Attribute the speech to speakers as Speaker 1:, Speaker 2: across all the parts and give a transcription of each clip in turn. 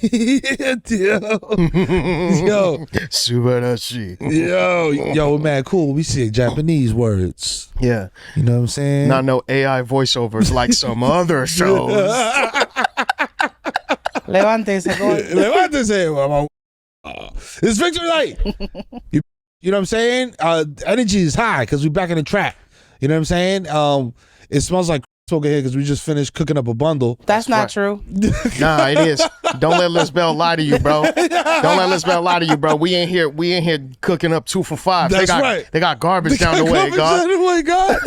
Speaker 1: Yo.
Speaker 2: Subarashi.
Speaker 1: Yo, man, cool. We see Japanese words.
Speaker 2: Yeah.
Speaker 1: You know what I'm saying?
Speaker 2: Not no AI voiceovers like some other shows.
Speaker 3: Levántese.
Speaker 1: Levántese. It's victory night. You know what I'm saying? Energy is high because we're back in the trap. You know what I'm saying? It smells like over here because we just finished cooking up a bundle.
Speaker 3: That's not true.
Speaker 2: Nah, it is. Don't let Lizbel lie to you, bro. Don't let Lizbel lie to you, bro. We ain't here cooking up 2 for $5.
Speaker 1: That's right.
Speaker 2: They got garbage down the way, God.
Speaker 1: Down the way, God.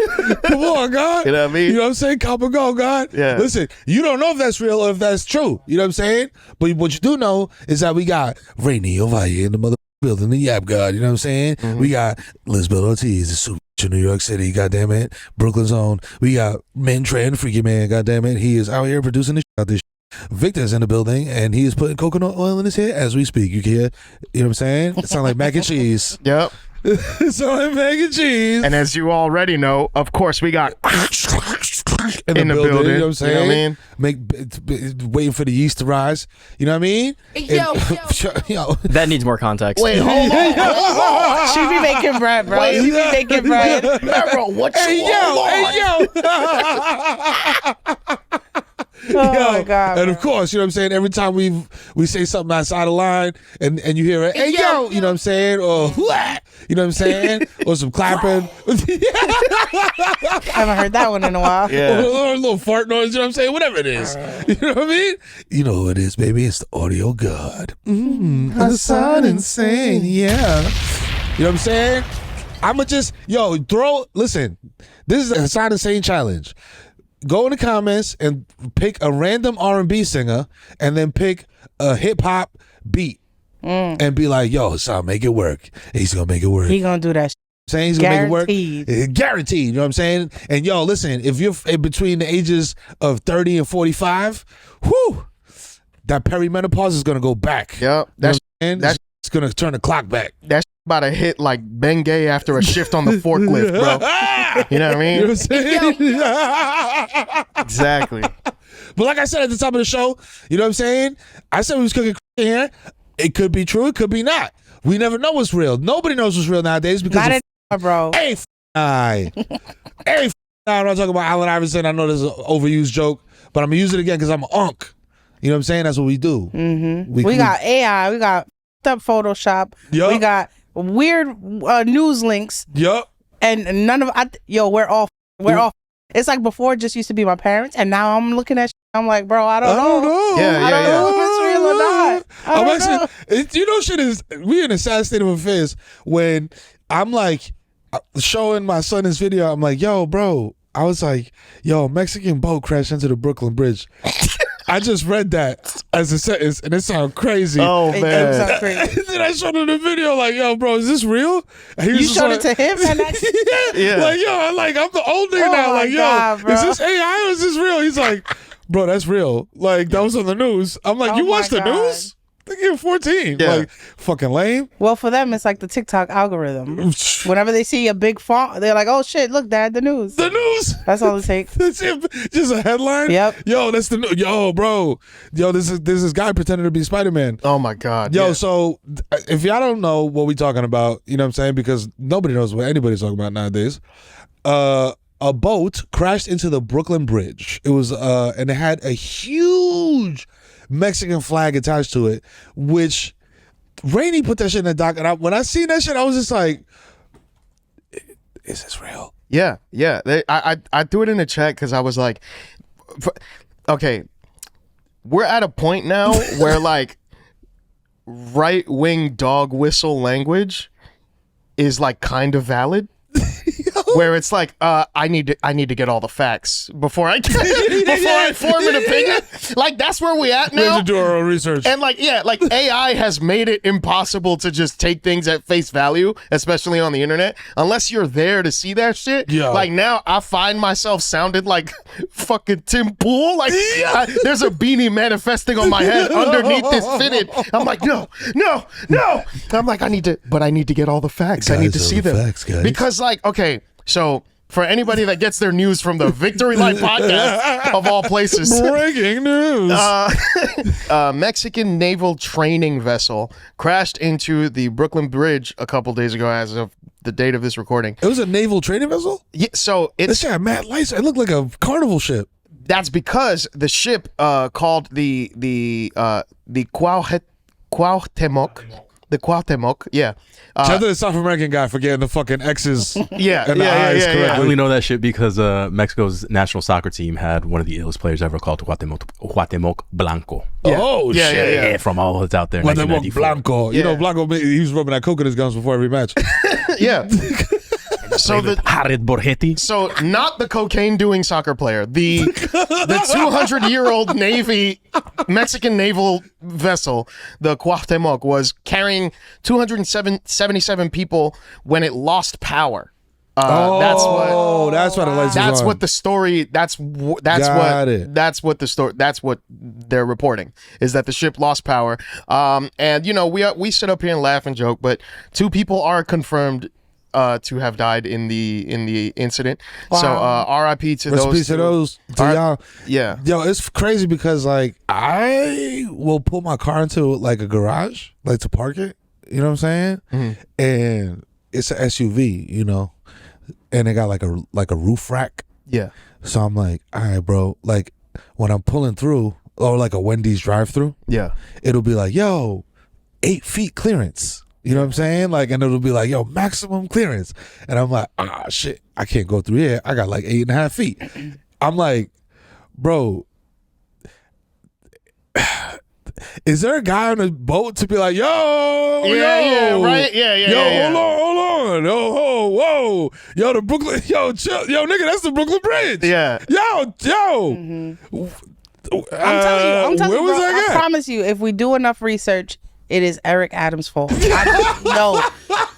Speaker 1: Come on, God.
Speaker 2: You know what I mean?
Speaker 1: You know what I'm saying? Cop and go, God.
Speaker 2: Yeah.
Speaker 1: Listen, you don't know if that's real or if that's true. You know what I'm saying? But what you do know is that we got Rainey, Ovalle in the mother building, the Yap God. You know what I'm saying?
Speaker 2: Mm-hmm.
Speaker 1: We got Lizbel Ortiz, the super in New York City, goddamn it. Brooklyn's own. We got Minh, Tran, freaky man, goddamn it. He is out here producing the shit out this shit. Victor's in the building and he is putting coconut oil in his hair as we speak. You can hear, you know what I'm saying? It sounds like mac and cheese.
Speaker 2: Yep.
Speaker 1: It sounds like mac and cheese.
Speaker 2: And as you already know, of course, we got
Speaker 1: in the building. You know what I'm saying?
Speaker 2: You know what I
Speaker 1: mean? Waiting for the yeast to rise. You know what I mean?
Speaker 3: Yo.
Speaker 4: That needs more context.
Speaker 2: Wait, hold on.
Speaker 3: She be making bread, bro. She be making bread.
Speaker 2: Mero, what you
Speaker 3: Oh my God.
Speaker 1: And of course, you know what I'm saying? Every time we say something outside of line and you hear it, hey yo, you know what I'm saying? Or what? You know what I'm saying? Or some clapping.
Speaker 3: I haven't heard that one in a while.
Speaker 2: Yeah.
Speaker 1: Or a little fart noise, you know what I'm saying? Whatever it is. You know what I mean? You know who it is, baby. It's the audio god. Hasan insane. Yeah. You know what I'm saying? I'ma just, listen, this is a Hasan insane challenge. Go in the comments and pick a random R&B singer and then pick a hip-hop beat and be like, yo, Hasan, make it work. And he's going to make it work.
Speaker 3: He gonna do that.
Speaker 1: Saying he's going to make
Speaker 3: Guaranteed.
Speaker 1: it work. Guaranteed. You know what I'm saying? And yo, listen, if you're between the ages of 30 and 45, whew, that perimenopause is going to go back.
Speaker 2: Yep.
Speaker 1: That's going to turn the clock back.
Speaker 2: That's about to hit like Bengay after a shift on the forklift, bro. You know what I mean?
Speaker 1: You know what I'm saying?
Speaker 2: Exactly.
Speaker 1: But like I said at the top of the show, you know what I'm saying? I said we was cooking in here. It could be true. It could be not. We never know what's real. Nobody knows what's real nowadays because
Speaker 3: Not bro.
Speaker 1: Hey, I'm not talking about Allen Iverson. I know there's an overused joke, but I'm going to use it again because I'm an unk. You know what I'm saying? That's what we do.
Speaker 3: Mm-hmm. We got AI. We got up Photoshop.
Speaker 1: Yep.
Speaker 3: We got weird news links.
Speaker 1: Yup.
Speaker 3: And none of we're off. It's like before it just used to be my parents, and now I'm looking at I'm like, bro, I don't know.
Speaker 2: Yeah,
Speaker 3: I don't know if it's real or not.
Speaker 1: Shit is, we in a sad state of affairs when I'm like showing my son this video. I'm like, yo, bro, I was like, yo, Mexican boat crashed into the Brooklyn Bridge. I just read that as a sentence, and it sounded crazy.
Speaker 2: Oh, man.
Speaker 3: It sounds crazy.
Speaker 1: And then I showed him the video, like, yo, bro, is this real? And he was
Speaker 3: You
Speaker 1: just
Speaker 3: showed
Speaker 1: like,
Speaker 3: it to him? And
Speaker 2: Yeah.
Speaker 1: Like, yo, I'm the old nigga
Speaker 3: Oh
Speaker 1: now.
Speaker 3: my
Speaker 1: Like, yo,
Speaker 3: God, bro.
Speaker 1: is this AI or is this real? He's like, bro, that's real. Like, that was on the news. I'm like,
Speaker 3: Oh
Speaker 1: you
Speaker 3: my
Speaker 1: watch the
Speaker 3: God.
Speaker 1: news? They give 14.
Speaker 2: Yeah.
Speaker 1: Like, fucking lame.
Speaker 3: Well, for them, it's like the TikTok algorithm. Whenever they see a big font, they're like, oh, shit, look, Dad, the news.
Speaker 1: The news.
Speaker 3: That's all it takes.
Speaker 1: That's it. Just a headline.
Speaker 3: Yep.
Speaker 1: Yo, that's the news. Yo, bro. Yo, this is guy pretending to be Spider-Man.
Speaker 2: Oh, my God.
Speaker 1: Yo,
Speaker 2: yeah.
Speaker 1: so if y'all don't know what we talking about, you know what I'm saying? Because nobody knows what anybody's talking about nowadays. A boat crashed into the Brooklyn Bridge. It was, and it had a huge Mexican flag attached to it, which Rainey put that shit in the doc. And when I seen that shit, I was just like, is this real?
Speaker 2: Yeah. I threw it in the chat because I was like, okay, we're at a point now where like right-wing dog whistle language is like kind of valid. Where it's like, I need to get all the facts before I form an opinion. Like that's where we at now.
Speaker 1: We have to do our own research.
Speaker 2: And like, yeah, like AI has made it impossible to just take things at face value, especially on the internet, unless you're there to see that shit.
Speaker 1: Yeah.
Speaker 2: Like now, I find myself sounded like fucking Tim Pool. Like there's a beanie manifesting on my head underneath this fitted. I'm like, no. I'm like, I need to get all the facts. I need to see them
Speaker 1: facts, guys.
Speaker 2: because like, okay. So for anybody that gets their news from the Victory Light podcast of all places.
Speaker 1: Breaking news.
Speaker 2: Mexican naval training vessel crashed into the Brooklyn Bridge a couple days ago as of the date of this recording.
Speaker 1: It was a naval training vessel?
Speaker 2: Yeah, so
Speaker 1: This shit had mad lights. It looked like a carnival ship.
Speaker 2: that's because the ship called the Cuauhtemoc, yeah.
Speaker 1: Shout out to the South American guy for getting the fucking X's
Speaker 2: Yeah,
Speaker 1: and the I's
Speaker 2: yeah.
Speaker 1: correctly.
Speaker 4: I only know that shit because Mexico's national soccer team had one of the illest players ever called Cuauhtemoc Blanco.
Speaker 1: Oh,
Speaker 2: Yeah,
Speaker 1: shit.
Speaker 2: yeah.
Speaker 4: Yeah, from all that's out there. in
Speaker 1: Cuauhtemoc
Speaker 4: 1994.
Speaker 1: Blanco. You
Speaker 2: Yeah.
Speaker 1: know, Blanco, he was rubbing that coke in his gums before every match.
Speaker 2: Yeah. So
Speaker 4: Jared Borgetti.
Speaker 2: So not the cocaine doing soccer player, the 200-year-old Mexican naval vessel, the Cuauhtemoc, was carrying 277 people when it lost power. That's
Speaker 1: why the lights was
Speaker 2: That's
Speaker 1: on.
Speaker 2: what the story. That's what the story. That's what they're reporting is that the ship lost power. And you know we sit up here and laugh and joke, but 2 people are confirmed to have died in the incident.
Speaker 3: Wow.
Speaker 2: So R.I.P. to
Speaker 1: Rest in
Speaker 2: those.
Speaker 1: peace to those. To
Speaker 2: All right.
Speaker 1: y'all.
Speaker 2: Yeah.
Speaker 1: Yo, it's crazy because like I will pull my car into like a garage, like to park it. You know what I'm saying?
Speaker 2: Mm-hmm.
Speaker 1: And it's an SUV, you know, and it got like a roof rack.
Speaker 2: Yeah.
Speaker 1: So I'm like, all right, bro. Like when I'm pulling through, or like a Wendy's drive-through,
Speaker 2: Yeah.
Speaker 1: it'll be like, yo, 8 feet clearance. You know what I'm saying? Like, and it'll be like, yo, maximum clearance. And I'm like, shit, I can't go through here. I got like 8.5 feet. I'm like, bro, is there a guy on the boat to be like, yo,
Speaker 2: Right? Yeah.
Speaker 1: Yo, hold on. Oh, whoa. Yo, the Brooklyn, yo, chill. Yo, nigga, that's the Brooklyn Bridge.
Speaker 2: Yeah.
Speaker 1: Yo.
Speaker 3: I'm telling you,
Speaker 1: where was
Speaker 3: bro,
Speaker 1: I
Speaker 3: I
Speaker 1: at?
Speaker 3: promise you, if we do enough research, it is Eric Adams' fault.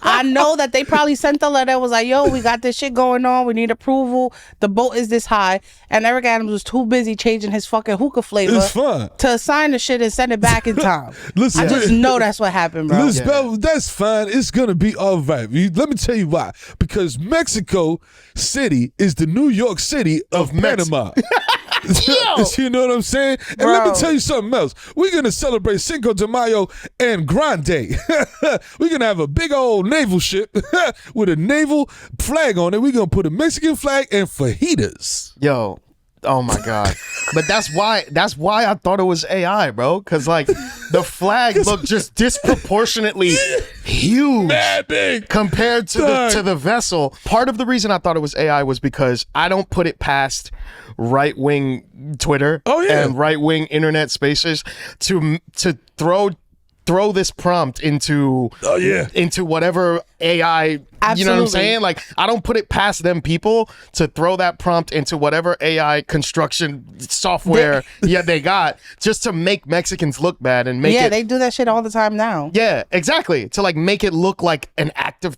Speaker 3: I know that they probably sent the letter, was like, yo, we got this shit going on, we need approval, the boat is this high, and Eric Adams was too busy changing his fucking hookah flavor
Speaker 1: It's fun.
Speaker 3: to sign the shit and send it back in time.
Speaker 1: Listen,
Speaker 3: I just know that's what happened, bro.
Speaker 1: Lizbel, that's fine. It's gonna be all right. Let me tell you why. Because Mexico City is the New York City of Panama. You know what I'm saying? And let me
Speaker 3: Bro.
Speaker 1: tell you something else. We're gonna celebrate Cinco de Mayo and Grande. We're gonna have a big old naval ship with a naval flag on it. We're gonna put a Mexican flag and fajitas.
Speaker 2: Yo. Oh my God. But that's why I thought it was AI, bro. Cause like the flag looked just disproportionately huge.
Speaker 1: Mad big.
Speaker 2: Compared to the vessel. Part of the reason I thought it was AI was because I don't put it past right-wing Twitter and right-wing internet spaces to throw this prompt into whatever AI.
Speaker 3: Absolutely.
Speaker 2: You know what I'm saying? Like, I don't put it past them people to throw that prompt into whatever AI construction software they got just to make Mexicans look bad and make it.
Speaker 3: They do that shit all the time now.
Speaker 2: Yeah, exactly. To like make it look like an act of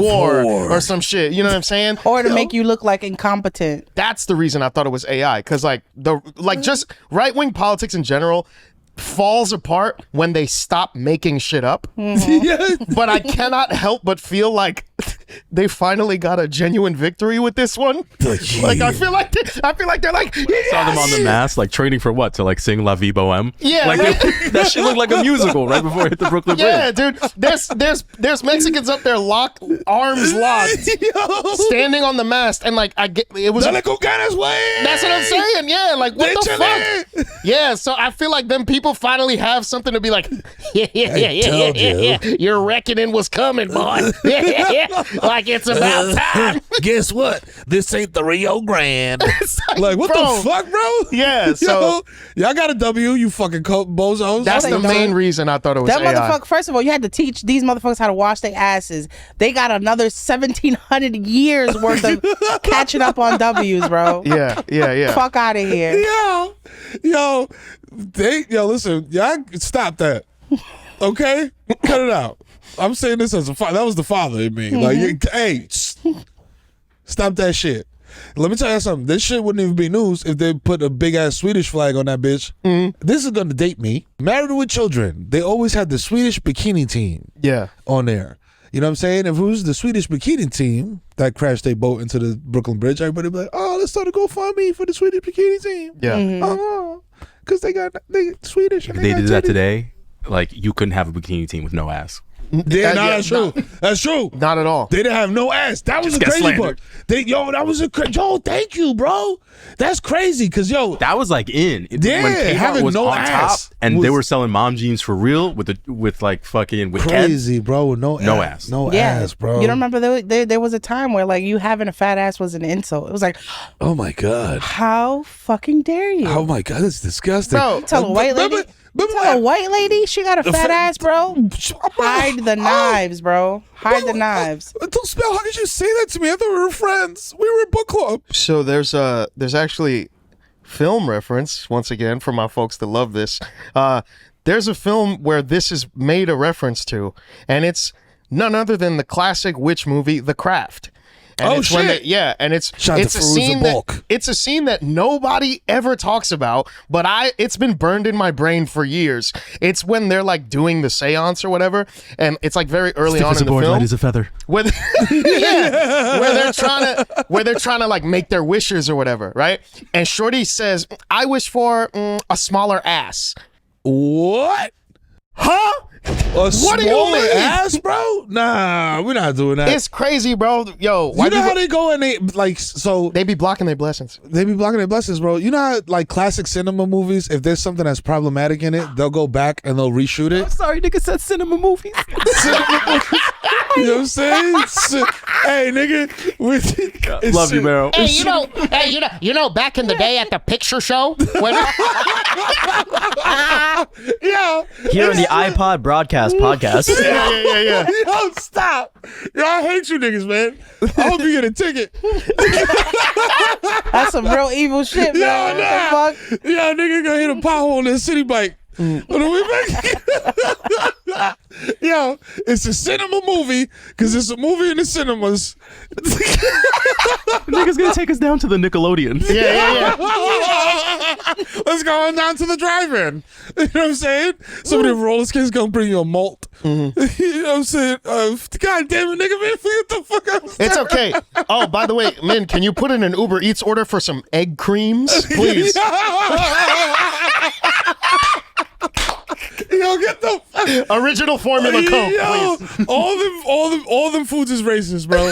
Speaker 2: war or some shit. You know what I'm saying?
Speaker 3: Or to make you look like incompetent.
Speaker 2: That's the reason I thought it was AI, because just right wing politics in general falls apart when they stop making shit up. But I cannot help but feel like they finally got a genuine victory with this one. Like I feel like they're like,
Speaker 4: Saw them on the mast, like training for what? To like sing La Vie Boheme?
Speaker 2: Yeah.
Speaker 4: Like that shit looked like a musical right before it hit the Brooklyn Bridge.
Speaker 2: dude. There's Mexicans up there arms locked, standing on the mast, and like it was.
Speaker 1: That's what
Speaker 2: I'm saying. Yeah, like what the fuck? Yeah, so I feel like them people finally have something to be like. Yeah. Your reckoning was coming, boy. Like it's about time.
Speaker 1: Guess what? This ain't the Rio Grande. Like what
Speaker 2: bro.
Speaker 1: the fuck, bro?
Speaker 2: Yeah, so
Speaker 1: y'all got a W, you fucking bozos.
Speaker 2: that's the main reason I thought it was
Speaker 3: That
Speaker 2: AI.
Speaker 3: motherfucker, first of all, you had to teach these motherfuckers how to wash their asses. They got another 1,700 years worth of catching up on W's, bro.
Speaker 2: Yeah.
Speaker 3: Fuck out of here.
Speaker 1: Yo, listen, y'all stop that. Okay? Cut it out. I'm saying this as a father. That was the father in me. Like, hey, stop that shit. Let me tell you something. This shit wouldn't even be news if they put a big ass Swedish flag on that bitch. This is gonna date me. Married with Children. They always had the Swedish bikini team.
Speaker 2: Yeah.
Speaker 1: On there. You know what I'm saying? If it was the Swedish bikini team that crashed their boat into the Brooklyn Bridge, everybody would be like, oh, let's start a GoFundMe for the Swedish bikini team.
Speaker 2: Yeah.
Speaker 1: Because they Swedish.
Speaker 4: If
Speaker 1: And
Speaker 4: they
Speaker 1: got
Speaker 4: did that
Speaker 1: titties.
Speaker 4: today, like you couldn't have a bikini team with no ass.
Speaker 1: Yeah, no, that's true. That's true.
Speaker 2: Not at all.
Speaker 1: They didn't have no ass. That was the
Speaker 4: get
Speaker 1: crazy
Speaker 4: slandered.
Speaker 1: part. That was yo, thank you, bro. That's crazy, cause yo,
Speaker 4: That was like in
Speaker 1: Yeah,
Speaker 4: when Kmart
Speaker 1: having
Speaker 4: was
Speaker 1: no
Speaker 4: on
Speaker 1: ass
Speaker 4: top, and they
Speaker 1: was-
Speaker 4: were selling mom jeans for real with like fucking with
Speaker 1: crazy, bro. No
Speaker 4: ass.
Speaker 1: no
Speaker 3: Yeah,
Speaker 1: ass, bro.
Speaker 3: You don't remember there was a time where like you having a fat ass was an insult. It was like,
Speaker 1: Oh my god.
Speaker 3: how fucking dare you?
Speaker 1: Oh my god, that's disgusting.
Speaker 2: Bro,
Speaker 3: Tell a white lady. Tell a white lady she got a fat ass, bro. Hide the knives, bro. Hide the knives.
Speaker 1: Don't spell. How could you say that to me? I thought we were friends. We were in book club.
Speaker 2: So there's actually film reference once again for my folks that love this. There's a film where this is made a reference to, and it's none other than the classic witch movie, The Craft. And
Speaker 1: Oh,
Speaker 2: it's when
Speaker 1: shit.
Speaker 2: and it's
Speaker 1: Shout out
Speaker 2: it's
Speaker 1: to
Speaker 2: a
Speaker 1: Fairuza
Speaker 2: scene
Speaker 1: Balk.
Speaker 2: it's a scene that nobody ever talks about, but it's been burned in my brain for years. It's when they're like doing the seance or whatever, and it's like very early on in the film.
Speaker 4: light as a feather.
Speaker 2: Where, where they're trying to like make their wishes or whatever, right? And Shorty says, "I wish for a smaller ass."
Speaker 1: What?
Speaker 2: Huh?
Speaker 1: What
Speaker 2: do you mean?
Speaker 1: ass, bro? Nah, we're not doing that.
Speaker 2: It's crazy, bro. Yo,
Speaker 1: you know how they go and they like so
Speaker 2: they be blocking their blessings.
Speaker 1: they be blocking their blessings, bro. You know how like classic cinema movies, if there's something that's problematic in it, they'll go back and they'll reshoot it.
Speaker 4: Sorry, nigga said cinema movies.
Speaker 1: You know what I'm saying? Hey, nigga,
Speaker 4: Love you, Mero.
Speaker 2: Hey, you know, back in the day at the picture show, when
Speaker 1: Yeah.
Speaker 5: Here on the iPod Broadcast Podcast.
Speaker 2: yeah.
Speaker 1: Yo, stop. Yo, I hate you niggas, man. I hope you get a ticket.
Speaker 3: That's some real evil shit,
Speaker 1: Yo,
Speaker 3: man.
Speaker 1: nah.
Speaker 3: What the fuck?
Speaker 1: Yo, nigga gonna hit a pothole on that city bike. On the way back. Yo, it's a cinema movie because it's a movie in the cinemas.
Speaker 4: Nigga's gonna take us down to the Nickelodeon.
Speaker 2: Yeah.
Speaker 1: Let's go on down to the drive-in. You know what I'm saying? Somebody with roller skates gonna bring you a malt. You know what I'm saying? God damn it, nigga, man, get the fuck out.
Speaker 2: It's okay. Oh, by the way, Minh, can you put in an Uber Eats order for some egg creams, please?
Speaker 1: Yo, get the fuck.
Speaker 2: Original formula Coke,
Speaker 1: Yo,
Speaker 2: please.
Speaker 1: all them foods is racist, bro.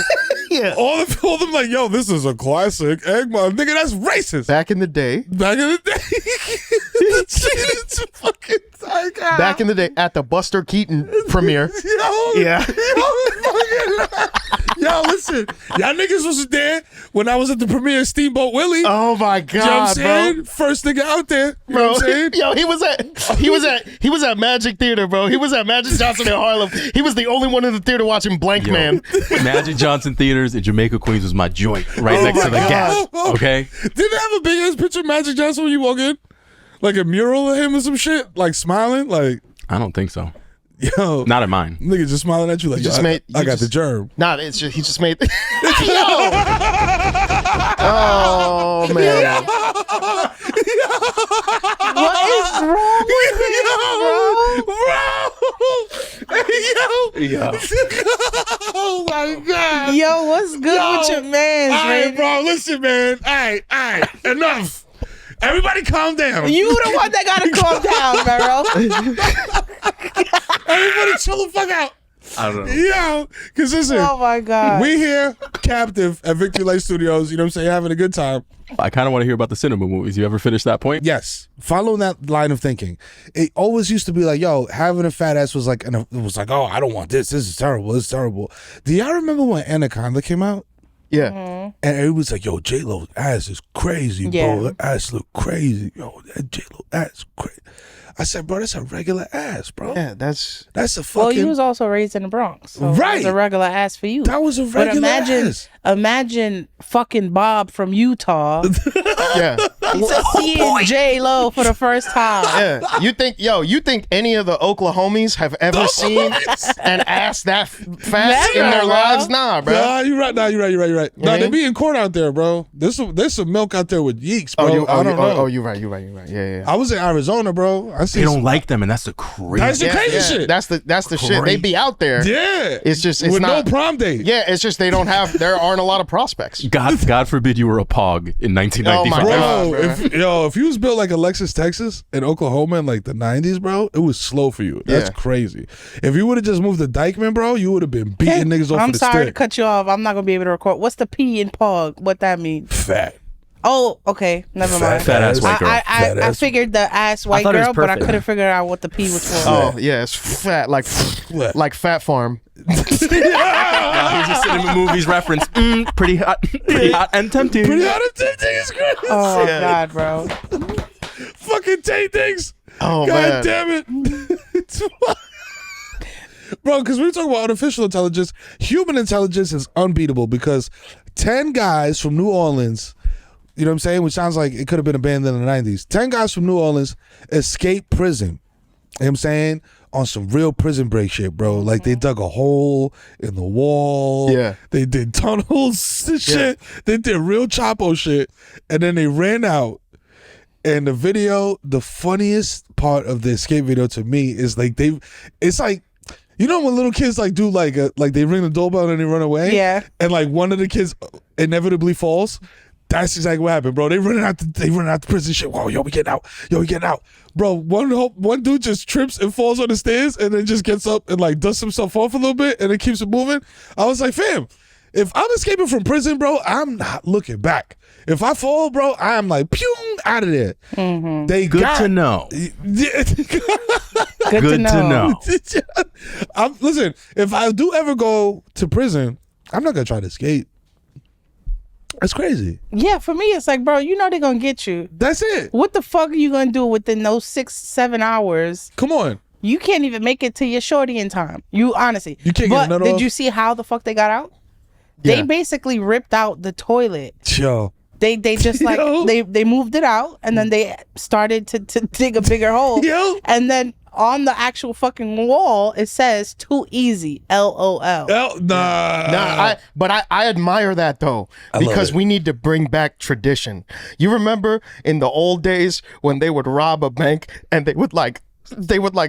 Speaker 2: Yeah.
Speaker 1: All them like, yo, this is a classic egg mom. Nigga, that's racist.
Speaker 2: Back in the day,
Speaker 1: Back in the day. It's fucking
Speaker 2: back in the day at the Buster Keaton premiere.
Speaker 1: Yo,
Speaker 2: Yeah.
Speaker 1: Yo, listen, y'all niggas wasn't there when I was at the premiere of Steamboat Willie.
Speaker 2: Oh my
Speaker 1: You know what I'm
Speaker 2: God,
Speaker 1: saying?
Speaker 2: bro.
Speaker 1: First nigga out there. You know
Speaker 2: Bro,
Speaker 1: what I'm saying?
Speaker 2: yo, he was at Magic Theater, bro. He was at Magic Johnson in Harlem. He was the only one in the theater watching Blank
Speaker 4: Yo,
Speaker 2: Man.
Speaker 4: Magic Johnson Theaters in Jamaica, Queens was my joint right
Speaker 2: Oh
Speaker 4: next
Speaker 2: my
Speaker 4: to the
Speaker 2: God.
Speaker 4: gas. Okay?
Speaker 1: Didn't they have a big ass picture of Magic Johnson when you walk in? Like a mural of him or some shit? Like smiling? Like,
Speaker 4: I don't think so.
Speaker 1: yo.
Speaker 4: Not in mine.
Speaker 1: Nigga just smiling at you like,
Speaker 2: You just
Speaker 1: yo,
Speaker 2: made-
Speaker 1: I
Speaker 2: you
Speaker 1: got the
Speaker 2: just-
Speaker 1: germ.
Speaker 2: Nah, it's just he just made. Yo. Oh man.
Speaker 3: What is wrong with you, bro?
Speaker 1: Yo. Oh my God.
Speaker 3: Yo, what's good with your man,
Speaker 1: All right,
Speaker 3: Rainey?
Speaker 1: bro. Listen, man. All right. Enough. Everybody calm down.
Speaker 3: You the one that gotta calm down, Mero.
Speaker 1: Everybody chill the fuck out.
Speaker 4: I don't know.
Speaker 1: Yo, because listen,
Speaker 3: Oh my God.
Speaker 1: we here captive at Victory Lake Studios, you know what I'm saying, having a good time.
Speaker 4: I kind of want to hear about the cinema movies. You ever finish that point?
Speaker 1: Yes, following that line of thinking. It always used to be like, yo, having a fat ass was like, it was like, oh, I don't want this. This is terrible. This is terrible. Do y'all remember when Anaconda came out?
Speaker 2: Yeah.
Speaker 1: And everybody's like, yo, J-Lo's ass is crazy,
Speaker 3: Yeah.
Speaker 1: bro. That ass look crazy. Yo, that J-Lo ass crazy. I said, bro, that's a regular ass, bro.
Speaker 2: Yeah, that's
Speaker 1: That's a
Speaker 3: Well,
Speaker 1: fucking...
Speaker 3: you was also raised in the Bronx. So
Speaker 1: Right.
Speaker 3: It was a regular ass for you.
Speaker 1: that was a
Speaker 3: But
Speaker 1: regular
Speaker 3: imagine,
Speaker 1: ass.
Speaker 3: imagine fucking Bob from Utah
Speaker 2: yeah.
Speaker 3: Seeing J-Lo for the first time.
Speaker 2: Yeah, you think any of the Oklahomies have ever seen an ass that fat in
Speaker 3: Never,
Speaker 2: their
Speaker 3: bro.
Speaker 2: lives? Nah, bro.
Speaker 1: Nah, you're right. You're right. Nah, they
Speaker 2: mean?
Speaker 1: be in court out there, bro. There's some milk out there with yeeks, bro. I don't know.
Speaker 2: Oh, you're right. Yeah.
Speaker 1: I was in Arizona, bro. I see.
Speaker 4: They don't like them, and that's the crazy.
Speaker 1: That's the crazy shit.
Speaker 2: That's the shit. They be out there.
Speaker 1: Yeah,
Speaker 2: It's just
Speaker 1: with
Speaker 2: not
Speaker 1: no prom date.
Speaker 2: Yeah, it's just there aren't a lot of prospects.
Speaker 4: God forbid you were a pog in 1995.
Speaker 2: Oh my God.
Speaker 1: Bro, if you was built like Alexis, Texas, in Oklahoma in like the 90s, bro, it was slow for you. That's
Speaker 2: Yeah.
Speaker 1: crazy. If you would have just moved to Dykeman, bro, you would have been beating niggas off
Speaker 3: I'm
Speaker 1: with a
Speaker 3: sorry to
Speaker 1: stick.
Speaker 3: cut you off. I'm not gonna be able to record. What's the P in pog? What that mean?
Speaker 1: Fat.
Speaker 3: Oh, okay. Never mind.
Speaker 4: Fat ass white girl.
Speaker 1: Fat
Speaker 3: I
Speaker 1: ass.
Speaker 3: figured the ass white
Speaker 5: thought it was
Speaker 3: girl, but I
Speaker 5: perfect.
Speaker 3: couldn't figure out what the P was for.
Speaker 2: Oh yeah, it's fat like Fat Farm.
Speaker 4: He's just sitting in movies reference. Pretty hot and tempting.
Speaker 1: Pretty hot and tempting is great.
Speaker 3: Oh, my God, bro.
Speaker 1: Fucking Tay things.
Speaker 2: Oh
Speaker 1: God
Speaker 2: man.
Speaker 1: damn it. Bro, because we talk about artificial intelligence, human intelligence is unbeatable because 10 guys from New Orleans, you know what I'm saying, which sounds like it could have been abandoned in the 90s. 10 guys from New Orleans escaped prison. You know what I'm saying? On some real prison break shit, bro. Like they dug a hole in the wall.
Speaker 2: Yeah.
Speaker 1: They did tunnels and shit. They did real Chapo shit. And then they ran out. And the video, the funniest part of the escape video to me is like it's like, you know when little kids like do like they ring the doorbell and then they run away?
Speaker 3: Yeah.
Speaker 1: And like one of the kids inevitably falls. That's exactly what happened, bro. They running out the prison shit. Whoa, yo, we getting out. Bro, one dude just trips and falls on the stairs and then just gets up and like dusts himself off a little bit and then keeps it moving. I was like, fam, if I'm escaping from prison, bro, I'm not looking back. If I fall, bro, I'm like, pew, out of there.
Speaker 3: Mm-hmm.
Speaker 1: They
Speaker 4: Good
Speaker 1: got
Speaker 4: to know.
Speaker 3: Good to know.
Speaker 1: Listen, if I do ever go to prison, I'm not gonna try to escape. That's crazy.
Speaker 3: Yeah, for me, it's like, bro, you know they're going to get you.
Speaker 1: That's it.
Speaker 3: What the fuck are you going to do within those 6-7 hours?
Speaker 1: Come on.
Speaker 3: You can't even make it to your shorty in time. You honestly.
Speaker 1: You can't get
Speaker 3: But
Speaker 1: a nut
Speaker 3: did
Speaker 1: off?
Speaker 3: you see how the fuck they got out?
Speaker 2: Yeah.
Speaker 3: They basically ripped out the toilet.
Speaker 1: Yo.
Speaker 3: They just like
Speaker 1: Yo.
Speaker 3: they moved it out and then they started to dig a bigger hole.
Speaker 1: Yo.
Speaker 3: And then on the actual fucking wall it says too easy, LOL.
Speaker 1: Nah.
Speaker 2: But I admire that though because
Speaker 1: it.
Speaker 2: we need to bring back tradition. You remember in the old days when they would rob a bank and they would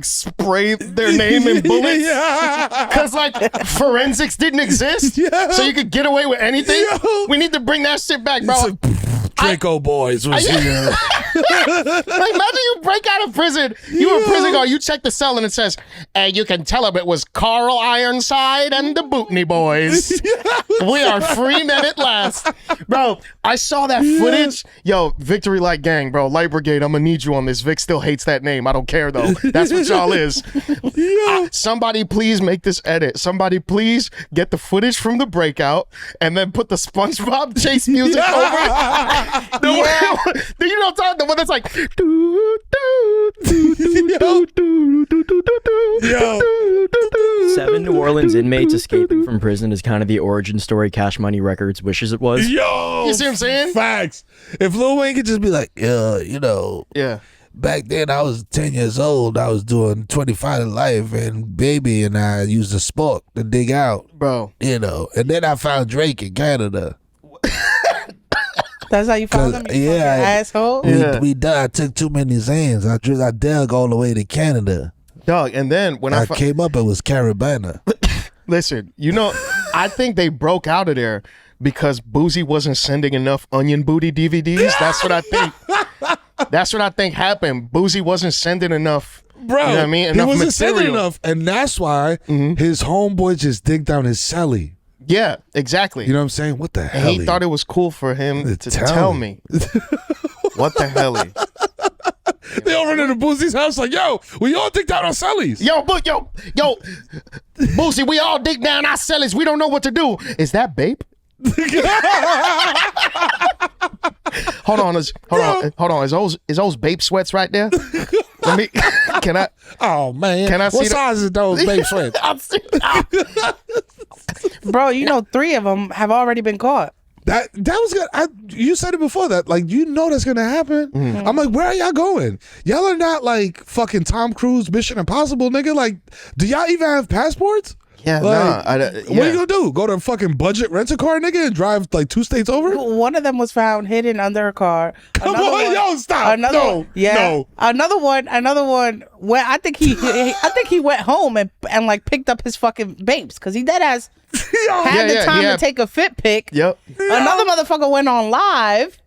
Speaker 2: spray their name in bullets
Speaker 1: Yeah.
Speaker 2: because like forensics didn't exist,
Speaker 1: Yeah.
Speaker 2: so you could get away with anything.
Speaker 1: Yo.
Speaker 2: We need to bring that shit back, bro.
Speaker 1: Draco Boys was here.
Speaker 2: Like, imagine you break out of prison. You a prison guard. You check the cell and it says, "Hey, you can tell him it was Carl Ironside and the Bootney Boys. We are free men at last." Bro, I saw that footage. Yo, Victory Light Gang, bro. Light Brigade, I'm gonna need you on this. Vic still hates that name. I don't care though. That's what y'all is. Somebody please make this edit. Somebody please get the footage from the breakout and then put the SpongeBob chase music over it. Do you know what I'm talking? The one that's like
Speaker 1: Yo.
Speaker 5: 7 New Orleans inmates escaping from prison is kind of the origin story Cash Money Records wishes it was.
Speaker 1: Yo.
Speaker 2: You see what I'm saying?
Speaker 1: Facts. If Lil Wayne could just be like, you know,
Speaker 2: Yeah.
Speaker 1: back then I was 10 years old. I was doing 25 to life, and Baby and I used a spork to dig out,
Speaker 2: Bro.
Speaker 1: you know. And then I found Drake in Canada.
Speaker 3: That's how you found them? You
Speaker 1: Yeah.
Speaker 3: fucking asshole?
Speaker 2: Yeah.
Speaker 1: We I took too many Zans. I dug all the way to Canada.
Speaker 2: Dog, and then when
Speaker 1: I came up, it was Carabana.
Speaker 2: listen, you know, I think they broke out of there because Boozy wasn't sending enough Onion Booty DVDs. That's what I think. That's what I think happened. Boozy wasn't sending enough.
Speaker 1: Bro,
Speaker 2: you know what I mean?
Speaker 1: he
Speaker 2: Enough
Speaker 1: wasn't
Speaker 2: material.
Speaker 1: sending enough, and that's why his homeboy just digged down his celly.
Speaker 2: Yeah, exactly.
Speaker 1: You know what I'm saying? What the hell?
Speaker 2: And he thought it was cool for him to tell me. What the hell?
Speaker 1: They all run into Boozy's house like, yo, we all digged out our cellies.
Speaker 2: Yo, Boozy, we all dig down our cellies. We don't know what to do. Is that Bape? Hold on. Is those Bape sweats right there? Let me. Can I?
Speaker 1: Oh man,
Speaker 2: Can I see
Speaker 1: what size is those babe sweats?
Speaker 3: Bro, you know 3 of them have already been caught.
Speaker 1: That was good. You said it before that, like, you know that's gonna happen. I'm like, where are y'all going? Y'all are not like fucking Tom Cruise Mission Impossible, nigga. Like, do y'all even have passports?
Speaker 2: Yeah,
Speaker 1: Like,
Speaker 2: nah.
Speaker 1: What are you gonna do? Go to a fucking budget rent-a-car, nigga, and drive like 2 states over?
Speaker 3: One of them was found hidden under a car.
Speaker 1: Come on, yo, stop. No.
Speaker 3: Another one. Where I think he went home and like picked up his fucking babes because he dead ass had the time to take a fit pic.
Speaker 2: Yep.
Speaker 3: Another motherfucker went on live.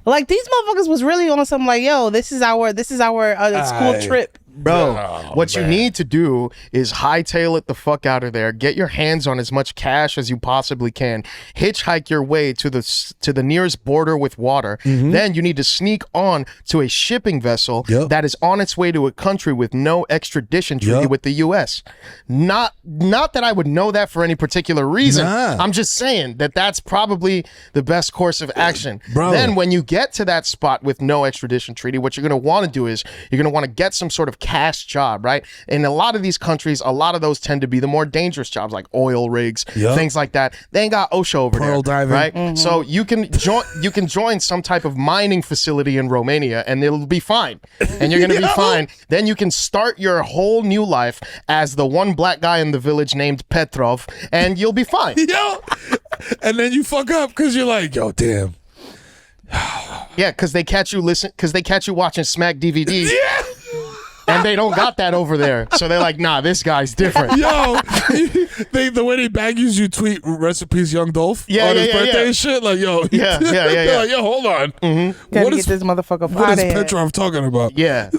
Speaker 3: Like these motherfuckers was really on some like, yo, this is our school trip.
Speaker 2: Bro, what you need to do is hightail it the fuck out of there. Get your hands on as much cash as you possibly can. Hitchhike your way to the nearest border with water. Then you need to sneak on to a shipping vessel that is on its way to a country with no extradition treaty with the U.S. Not that I would know that for any particular reason. I'm just saying that that's probably the best course of action.
Speaker 1: Bro.
Speaker 2: Then when you get to that spot with no extradition treaty, what you're going to want to do is you're going to want to get some sort of cash job, right? In a lot of these countries, a lot of those tend to be the more dangerous jobs, like oil rigs, things like that. They ain't got OSHA over
Speaker 1: Pearl
Speaker 2: there,
Speaker 1: diving.
Speaker 2: right? So you can join some type of mining facility in Romania, and it'll be fine, and you're gonna be fine. Then you can start your whole new life as the one black guy in the village named Petrov, and you'll be fine.
Speaker 1: And then you fuck up because you're like, yo, damn.
Speaker 2: Yeah, because they catch you watching Smack DVD. And they don't got that over there. So they're like, nah, this guy's different.
Speaker 1: Yo, the way they bag you tweet recipes Young Dolph on his birthday and shit. Like, yo.
Speaker 2: Yeah.
Speaker 1: Like, yo, hold on.
Speaker 3: Gotta get this motherfucker
Speaker 1: What is Petrov talking about?
Speaker 2: Yeah.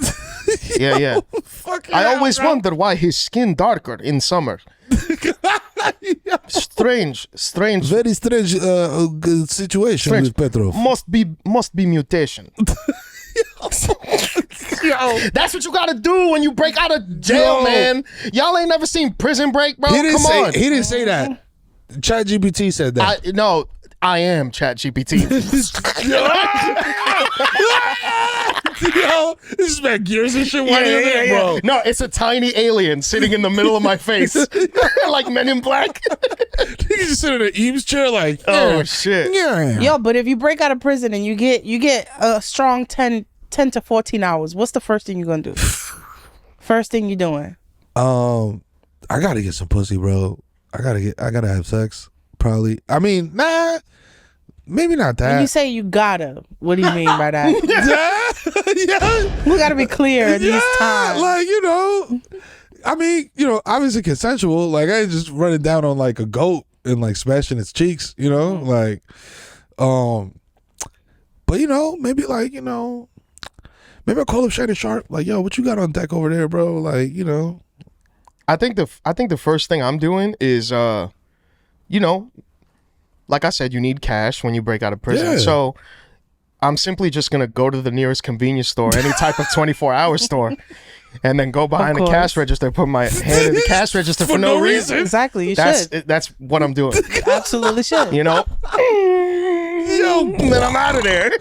Speaker 2: I always wonder why his skin darker in summer. Strange.
Speaker 1: Very strange situation with Petrov.
Speaker 2: Must be mutation. Yo, that's what you gotta do when you break out of jail, man. Y'all ain't never seen Prison Break, bro. Come on.
Speaker 1: He didn't say that. ChatGPT said that.
Speaker 2: I am ChatGPT.
Speaker 1: Yo, this man gears and shit. Bro.
Speaker 2: No, it's a tiny alien sitting in the middle of my face, like Men in Black.
Speaker 1: He just sit in an Eames chair, like,
Speaker 2: oh shit.
Speaker 3: Yo, but if you break out of prison and you get a strong 10 to 14 hours, what's the first thing you're gonna do? First thing you're doing?
Speaker 1: I gotta get some pussy, bro. I gotta have sex. Probably. I mean, nah. Maybe not that.
Speaker 3: When you say you gotta, what do you mean by that? We gotta be clear these times.
Speaker 1: Like, I mean, obviously consensual. Like, I ain't just running down on like a goat and like smashing its cheeks, like, but maybe like, maybe I'll call up Shannon Sharp. Like, yo, what you got on deck over there, bro? Like,
Speaker 2: I think the first thing I'm doing is, like I said, you need cash when you break out of prison.
Speaker 1: Yeah.
Speaker 2: So I'm simply just going to go to the nearest convenience store, any type of 24-hour store, and then go behind the cash register, put my hand in the cash register for no reason.
Speaker 3: Exactly,
Speaker 2: That's what I'm doing.
Speaker 3: Absolutely should.
Speaker 1: Yo,
Speaker 2: then I'm out of there.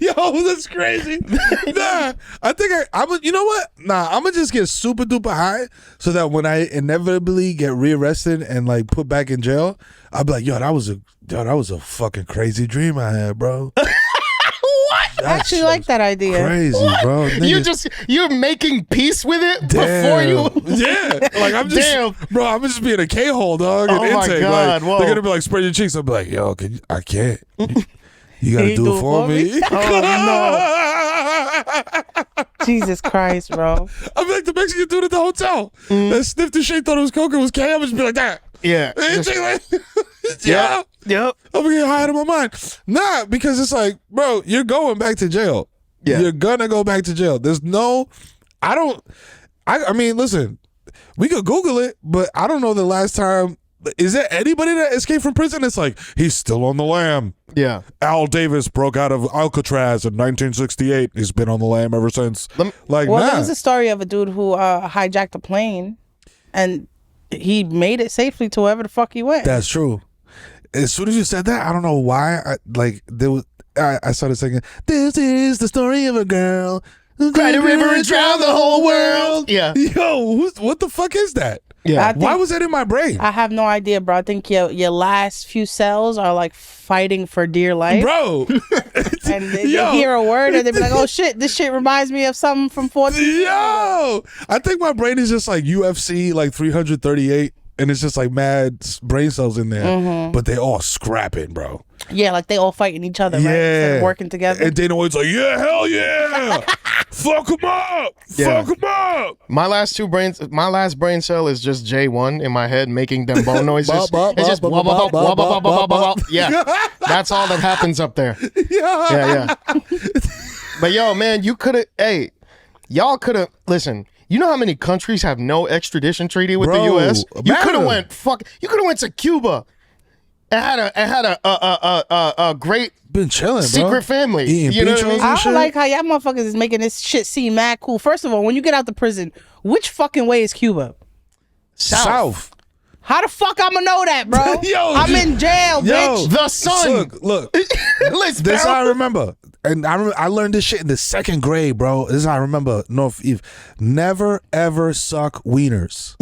Speaker 1: Yo, that's crazy. Nah, I think I'm you know what? Nah, I'm gonna just get super duper high so that when I inevitably get rearrested and like put back in jail, I'll be like, yo, that was a fucking crazy dream I had, bro.
Speaker 3: I actually like that idea.
Speaker 1: Crazy, bro.
Speaker 2: You're making peace with it
Speaker 1: Damn.
Speaker 2: before you.
Speaker 1: Yeah, like I'm just, bro. I'm just being a K-hole, dog.
Speaker 2: Oh
Speaker 1: and
Speaker 2: my
Speaker 1: intake.
Speaker 2: God,
Speaker 1: like,
Speaker 2: whoa.
Speaker 1: they're gonna be like, spread your cheeks. I'll be like, yo, I can't. You gotta do it for me.
Speaker 3: Oh no! Jesus Christ, bro.
Speaker 1: I'll be like the Mexican dude at the hotel that sniffed the shit, thought it was coke, it was K. I'm just be like that.
Speaker 2: Yeah.
Speaker 1: Yeah.
Speaker 2: Yep.
Speaker 1: I'm gonna get high out of my mind. Nah, because it's like, bro, you're going back to jail.
Speaker 2: Yeah.
Speaker 1: You're gonna go back to jail. There's no, I mean, listen, we could Google it, but I don't know the last time. Is there anybody that escaped from prison? It's like, he's still on the lam.
Speaker 2: Yeah.
Speaker 1: Al Davis broke out of Alcatraz in 1968. He's been on the lam ever since. There
Speaker 3: was a story of a dude who hijacked a plane and he made it safely to wherever the fuck he went.
Speaker 1: That's true. As soon as you said that, I don't know why. I started singing, "This is the story of a girl who cried a river and drowned the whole world."
Speaker 2: Yeah.
Speaker 1: Yo, what the fuck is that?
Speaker 2: Yeah.
Speaker 1: Why was that in my brain?
Speaker 3: I have no idea, bro. I think your last few cells are like fighting for dear life.
Speaker 1: Bro.
Speaker 3: And they
Speaker 1: Yo.
Speaker 3: hear a word and they be like, oh shit, this shit reminds me of something from 14.
Speaker 1: Yo. I think my brain is just like UFC, like 338. And it's just like mad brain cells in there. But they all scrapping, bro.
Speaker 3: Yeah, like they all fighting each other, right? Instead of working together.
Speaker 1: And Dana White's like, yeah, hell yeah. Fuck him up.
Speaker 2: Yeah.
Speaker 1: Fuck him up.
Speaker 2: My last brain cell is just J1 in my head making them bone noises. It's just yeah. That's all that happens up there. Yeah. But yo, man, you could have. Y'all could have. Listen. You know how many countries have no extradition treaty with the U.S.? You could have went to Cuba. It had a great
Speaker 1: been chilling,
Speaker 2: secret
Speaker 1: bro.
Speaker 2: family.
Speaker 1: Eating
Speaker 2: You know what I
Speaker 1: pinchos
Speaker 2: mean?
Speaker 1: and
Speaker 3: I
Speaker 1: shit.
Speaker 3: don't like how y'all motherfuckers is making this shit seem mad cool. First of all, when you get out the prison, which fucking way is Cuba?
Speaker 1: South.
Speaker 3: How the fuck I'ma know that, bro?
Speaker 1: Yo,
Speaker 3: I'm in jail, bitch.
Speaker 2: The sun.
Speaker 1: Look.
Speaker 2: Lizbel.
Speaker 1: This is how I remember. And I learned this shit in the 2nd grade, bro. This is how I remember North Eve. Never, ever suck wieners.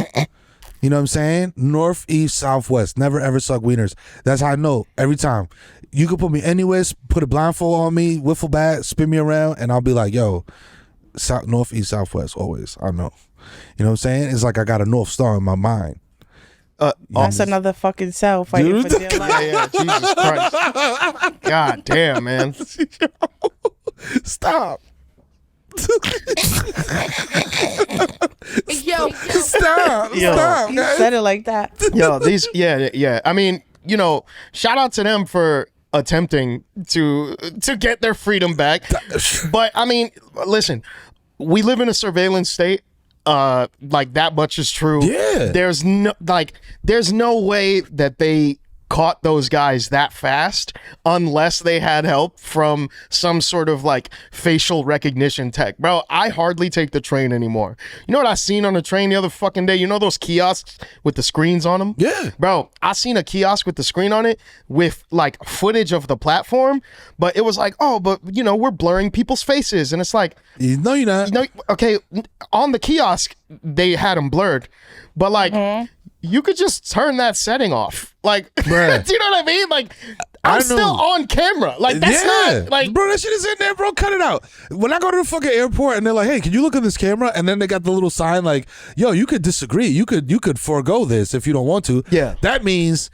Speaker 1: You know what I'm saying? North, east, southwest. Never, ever suck wieners. That's how I know every time. You could put me anywhere, put a blindfold on me, wiffle bat, spin me around, and I'll be like, yo, north, east, southwest, always. I know. You know what I'm saying? It's like I got a North Star in my mind.
Speaker 3: That's another fucking cell fighting for dear life.
Speaker 2: Yeah, Jesus Christ. God damn, man.
Speaker 1: Stop.
Speaker 3: Yo,
Speaker 1: Stop.
Speaker 2: Yo.
Speaker 1: Stop.
Speaker 3: you
Speaker 1: guys.
Speaker 3: said it like that.
Speaker 2: Yo, yeah. I mean, you know, shout out to them for attempting to get their freedom back. But I mean, listen, we live in a surveillance state. Like that much is true.
Speaker 1: Yeah.
Speaker 2: There's no way that they caught those guys that fast unless they had help from some sort of like facial recognition tech. Bro, I hardly take the train anymore. You know what I seen on the train the other fucking day? You know those kiosks with the screens on them?
Speaker 1: Yeah.
Speaker 2: Bro, I seen a kiosk with the screen on it with like footage of the platform, but it was like, oh, but you know, we're blurring people's faces. And it's like,
Speaker 1: No, you're not.
Speaker 2: no, okay, on the kiosk, they had them blurred, but like, you could just turn that setting off. Like, do you know what I mean? Like, I'm still on camera. Like, that's not, like...
Speaker 1: Bro, that shit is in there, bro. Cut it out. When I go to the fucking airport and they're like, hey, can you look at this camera? And then they got the little sign like, yo, you could disagree. You could forego this if you don't want to.
Speaker 2: Yeah.
Speaker 1: That means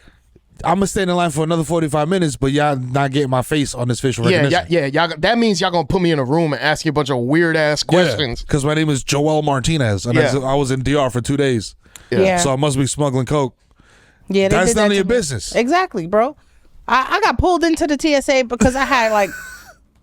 Speaker 1: I'm going to stay in line for another 45 minutes, but y'all not getting my face on this facial recognition.
Speaker 2: Yeah, y'all, that means y'all gonna put me in a room and ask you a bunch of weird-ass questions.
Speaker 1: Because my name is Joel Martinez, and I was in DR for 2 days.
Speaker 3: Yeah.
Speaker 1: So I must be smuggling coke.
Speaker 3: Yeah,
Speaker 1: That's
Speaker 3: did
Speaker 1: none
Speaker 3: that
Speaker 1: of your
Speaker 3: to me.
Speaker 1: business.
Speaker 3: Exactly, bro. I got pulled into the TSA because I had like,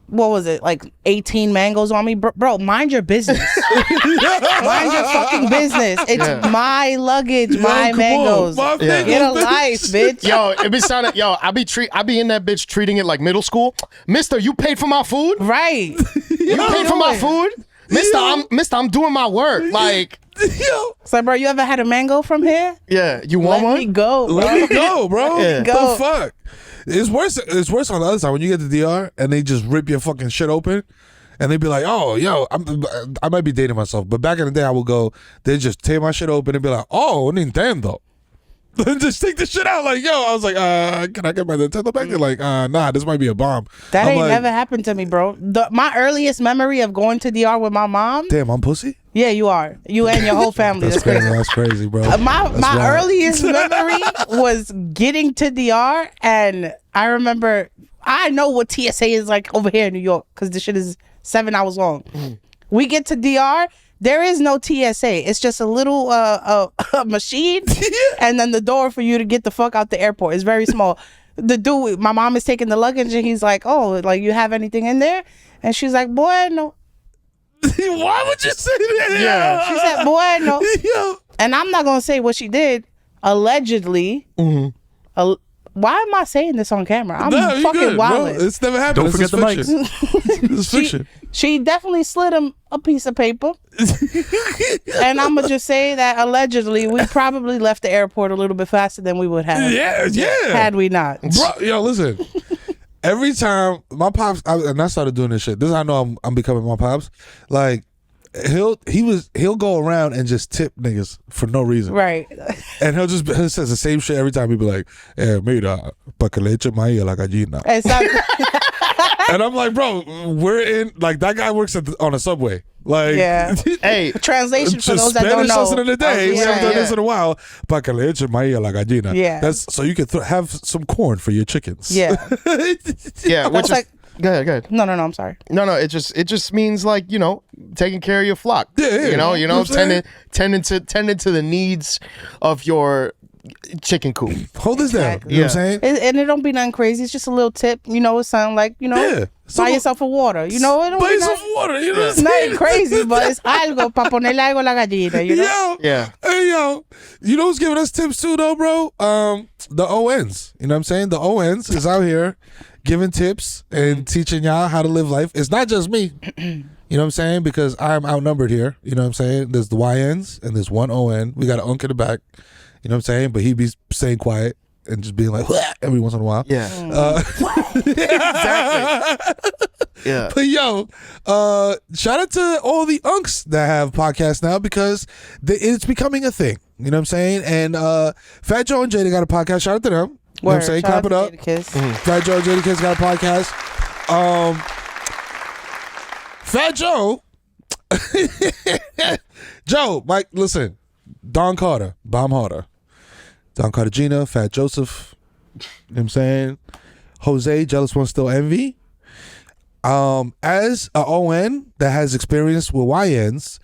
Speaker 3: what was it, like 18 mangoes on me? Bro, mind your business. Mind your fucking business. It's my luggage, my
Speaker 1: come
Speaker 3: mangoes.
Speaker 1: on, my
Speaker 3: Get a
Speaker 1: mangoes,
Speaker 3: life, bitch.
Speaker 2: Yo, it be sounding, I be in that bitch treating it like middle school. Mister, you paid for my food?
Speaker 3: Right.
Speaker 2: You paid for my food? Mister, I'm doing my work. Like,
Speaker 1: Yo,
Speaker 3: So, bro, you ever had a mango from here?
Speaker 2: yeah, you want
Speaker 3: Let
Speaker 2: one?
Speaker 3: me go, bro.
Speaker 1: let me go, bro.
Speaker 2: Yeah.
Speaker 3: Go.
Speaker 1: The fuck? It's worse. It's worse on the other side when you get to DR and they just rip your fucking shit open, and they be like, "Oh, yo, I might be dating myself, but back in the day, I would go. They just tear my shit open and be like, "Oh, Nintendo." Then just take the shit out. Like, yo, I was like, can I get my Nintendo back? They're like, nah, this might be a bomb.
Speaker 3: That
Speaker 1: I'm
Speaker 3: ain't
Speaker 1: like,
Speaker 3: never happened to me, bro. My earliest memory of going to DR with my mom.
Speaker 1: Damn, I'm pussy.
Speaker 3: Yeah, you are. You and your whole family.
Speaker 1: That's crazy. That's crazy, bro.
Speaker 3: My
Speaker 1: That's wild.
Speaker 3: earliest memory was getting to DR, and I remember, I know what TSA is like over here in New York because this shit is 7 hours long. We get to DR, there is no TSA. It's just a little a machine, and then the door for you to get the fuck out the airport. It's very small. The dude, my mom is taking the luggage, and he's like, "Oh, like you have anything in there?" And she's like, "Boy, no."
Speaker 1: Why would you say that?
Speaker 2: Yeah.
Speaker 3: She said, "Boy, no."
Speaker 1: Yo.
Speaker 3: And I'm not gonna say what she did. Allegedly. Why am I saying this on camera? I'm
Speaker 1: No, you
Speaker 3: fucking
Speaker 1: good, bro.
Speaker 3: wilding.
Speaker 1: It's never happened.
Speaker 4: Don't
Speaker 1: It's
Speaker 4: forget the
Speaker 1: just
Speaker 4: mics.
Speaker 1: fiction. It's fiction.
Speaker 3: She definitely slid him a piece of paper. And I'm gonna just say that allegedly we probably left the airport a little bit faster than we would have
Speaker 1: Yeah.
Speaker 3: had we not.
Speaker 1: Bro, yo, listen. Every time my pops, and I started doing this shit. This is how I know I'm becoming my pops. Like, he'll go around and just tip niggas for no reason.
Speaker 3: Right.
Speaker 1: And he'll says the same shit every time. He'll be like, mira, pa que le eche maíz a la gallina. And I'm like, bro, we're in, like, that guy works on a subway. Like,
Speaker 3: Yeah.
Speaker 2: Hey,
Speaker 3: Translation for those that
Speaker 1: Spanish
Speaker 3: don't know.
Speaker 1: lesson of the day. We haven't done this in a while. Pa que le eche maíz a la gallina.
Speaker 3: Yeah.
Speaker 1: That's so you can have some corn for your chickens.
Speaker 3: Yeah.
Speaker 2: yeah, which
Speaker 3: That's
Speaker 2: is
Speaker 3: like,
Speaker 2: go ahead.
Speaker 3: no, I'm sorry.
Speaker 2: No, it just means like, you know, taking care of your flock.
Speaker 1: Yeah.
Speaker 2: You know,
Speaker 1: You know what I'm saying?
Speaker 2: tending to the needs of your chicken coop.
Speaker 1: Hold this down.
Speaker 3: Exactly.
Speaker 1: You know what I'm saying?
Speaker 3: And it don't be nothing crazy. It's just a little tip. You know, it sound like, you know,
Speaker 1: Yeah.
Speaker 3: buy yourself a water. You know, it don't
Speaker 1: Buy
Speaker 3: be
Speaker 1: yourself
Speaker 3: nothing,
Speaker 1: water. You know what I'm
Speaker 3: it's
Speaker 1: saying?
Speaker 3: nothing crazy, but it's algo para ponerle algo a la gallina, you know?
Speaker 1: Yo,
Speaker 2: Yeah.
Speaker 1: Hey, yo, you know who's giving us tips too, though, bro? The ONs. You know what I'm saying? The ONs is out here giving tips and teaching y'all how to live life. It's not just me. You know what I'm saying? Because I'm outnumbered here. You know what I'm saying? There's the YNs and there's one ON. We got an unk in the back. You know what I'm saying? But he be staying quiet and just being like, "Wah," every once in a while.
Speaker 2: Yeah. Exactly. Yeah.
Speaker 1: But yo, shout out to all the unks that have podcasts now because it's becoming a thing. You know what I'm saying? And Fat Joe and Jada got a podcast. Shout out to them. You know what I'm saying? Clap it up. Fat Joe and Jadakiss got a podcast. Fat Joe. Joe, Mike, listen. Don Carter, Bomb Harder. Don Cartagena, Fat Joseph. You know what I'm saying? Jose, Jealous One Still Envy. As a ON that has experience with YNs,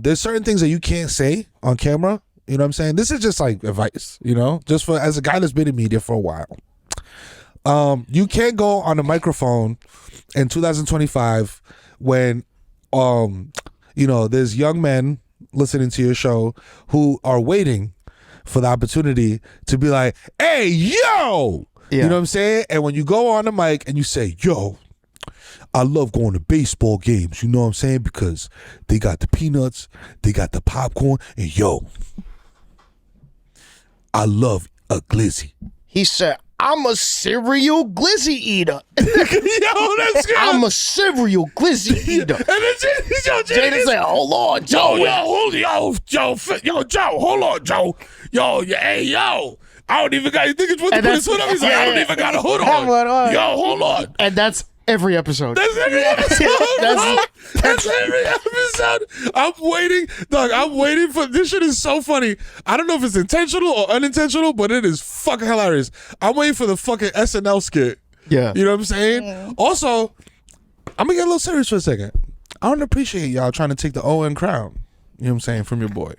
Speaker 1: there's certain things that you can't say on camera. You know what I'm saying? This is just like advice, you know, just for as a guy that's been in media for a while. You can't go on a microphone in 2025 when, you know, there's young men listening to your show who are waiting for the opportunity to be like, hey, yo, you know what I'm saying? And when you go on the mic and you say, yo, I love going to baseball games, you know what I'm saying? Because they got the peanuts, they got the popcorn, and yo, I love a glizzy.
Speaker 2: He said, I'm a cereal glizzy eater.
Speaker 1: Yo, that's good.
Speaker 2: I'm a cereal glizzy eater.
Speaker 1: And then
Speaker 2: Jada said, hold on, Joe.
Speaker 1: Joe, hold on, Joe. Yo, hey, yo. I don't even got, you think it's what to put his hood on? He's like, I don't even got a hood on. Yo, hold on.
Speaker 2: And that's every episode.
Speaker 1: That's every episode. That's every episode. I'm waiting. Dog, I'm waiting for this shit is so funny. I don't know if it's intentional or unintentional, but it is fucking hilarious. I'm waiting for the fucking SNL skit.
Speaker 2: Yeah.
Speaker 1: You know what I'm saying?
Speaker 3: Yeah.
Speaker 1: Also, I'm gonna get a little serious for a second. I don't appreciate y'all trying to take the ON crown. You know what I'm saying? From your boy.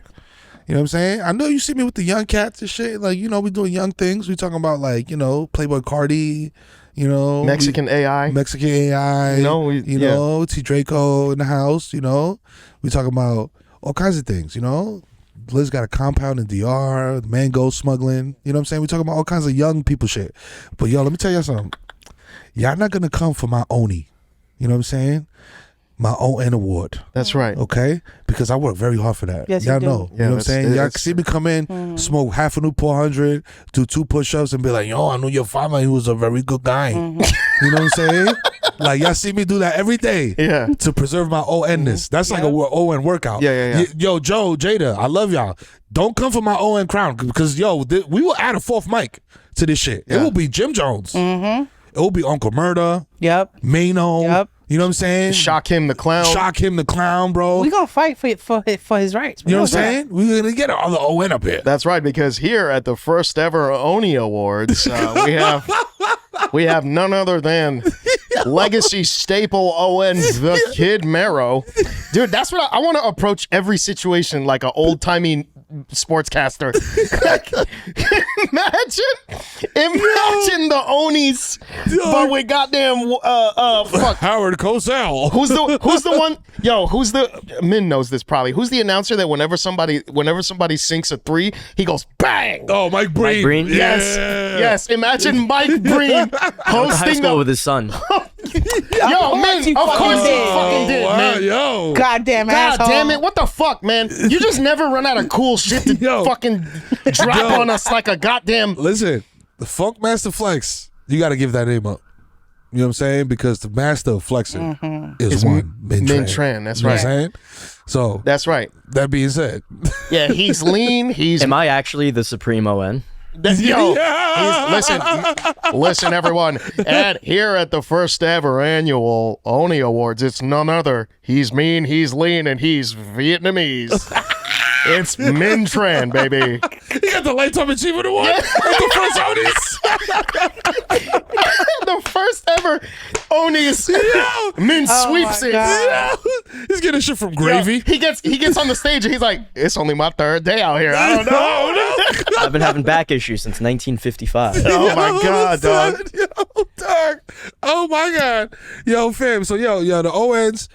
Speaker 1: You know what I'm saying? I know you see me with the young cats and shit. Like, you know, we doing young things. We talking about like, you know, Playboy Cardi, you know,
Speaker 2: Mexican AI.
Speaker 1: You know, T Draco in the house, you know. We talking about all kinds of things, you know. Liz got a compound in DR, mango smuggling, you know what I'm saying? We talking about all kinds of young people shit. But yo, let me tell you something. Y'all not gonna come for my Oni. You know what I'm saying? My ON award.
Speaker 2: That's right.
Speaker 1: Okay? Because I work very hard for that.
Speaker 3: Yes,
Speaker 1: y'all
Speaker 3: you do.
Speaker 1: know. You know what I'm saying? Y'all see me come in, smoke half a Newport 100, do 2 push-ups, and be like, yo, I know your father, he was a very good guy. You know what I'm saying? Like, y'all see me do that every day to preserve my ON-ness. That's like a ON workout.
Speaker 2: Yeah.
Speaker 1: Yo, Joe, Jada, I love y'all. Don't come for my ON crown because, yo, we will add a 4th mic to this shit. It will be Jim Jones. It will be Uncle Murda.
Speaker 3: Yep.
Speaker 1: Mano.
Speaker 3: Yep.
Speaker 1: You know what I'm saying?
Speaker 2: Shock him the clown, bro.
Speaker 3: We gonna fight for his rights.
Speaker 1: You know what I'm saying? We're gonna get all the ON up here.
Speaker 2: That's right, because here at the first ever Oni Awards, we have none other than legacy staple ON, the Kid Mero. Dude, that's what I want to approach every situation like an old timey sportscaster. Imagine the Onis, but with goddamn fuck
Speaker 1: Howard Cosell.
Speaker 2: Who's the one? Yo, who's the Minh knows this probably. Who's the announcer that whenever somebody sinks a 3, he goes bang?
Speaker 1: Oh, Mike Breen.
Speaker 5: Mike Breen?
Speaker 2: Yes. Imagine Mike Breen hosting
Speaker 5: high school with his son.
Speaker 2: Yo, man,
Speaker 3: you
Speaker 2: of course he
Speaker 3: fucking
Speaker 2: fucking did,
Speaker 1: Wow,
Speaker 2: man.
Speaker 1: yo.
Speaker 3: Goddamn
Speaker 2: God
Speaker 3: asshole.
Speaker 2: damn it! What the fuck, man? You just never run out of cool shit to
Speaker 1: Yo.
Speaker 2: fucking drop on us like a goddamn.
Speaker 1: Listen, the Funk Master Flex, you got to give that name up. You know what I'm saying? Because the master of flexing is one Minh
Speaker 2: Tran. That's
Speaker 1: You know
Speaker 2: right.
Speaker 1: what I'm saying? So
Speaker 2: That's right.
Speaker 1: that being said,
Speaker 2: Yeah, he's lean. He's
Speaker 5: Am I actually the supreme ON?
Speaker 2: Yo, listen, everyone. And here at the first ever annual Oni Awards, it's none other. He's mean, he's lean, and he's Vietnamese. It's Minh Tran, baby.
Speaker 1: he got the Lifetime Achievement Award at the first Onis.
Speaker 2: The first ever Oni's. Minh sweeps it.
Speaker 3: God.
Speaker 1: He's getting shit from Gravy.
Speaker 2: He gets on the stage and he's like, "It's only my third day out here. I don't know."
Speaker 5: I've been having back issues since 1955.
Speaker 2: Oh my God, dog.
Speaker 1: Yo, dog. Oh my God. Yo, fam. So yo, the ONs,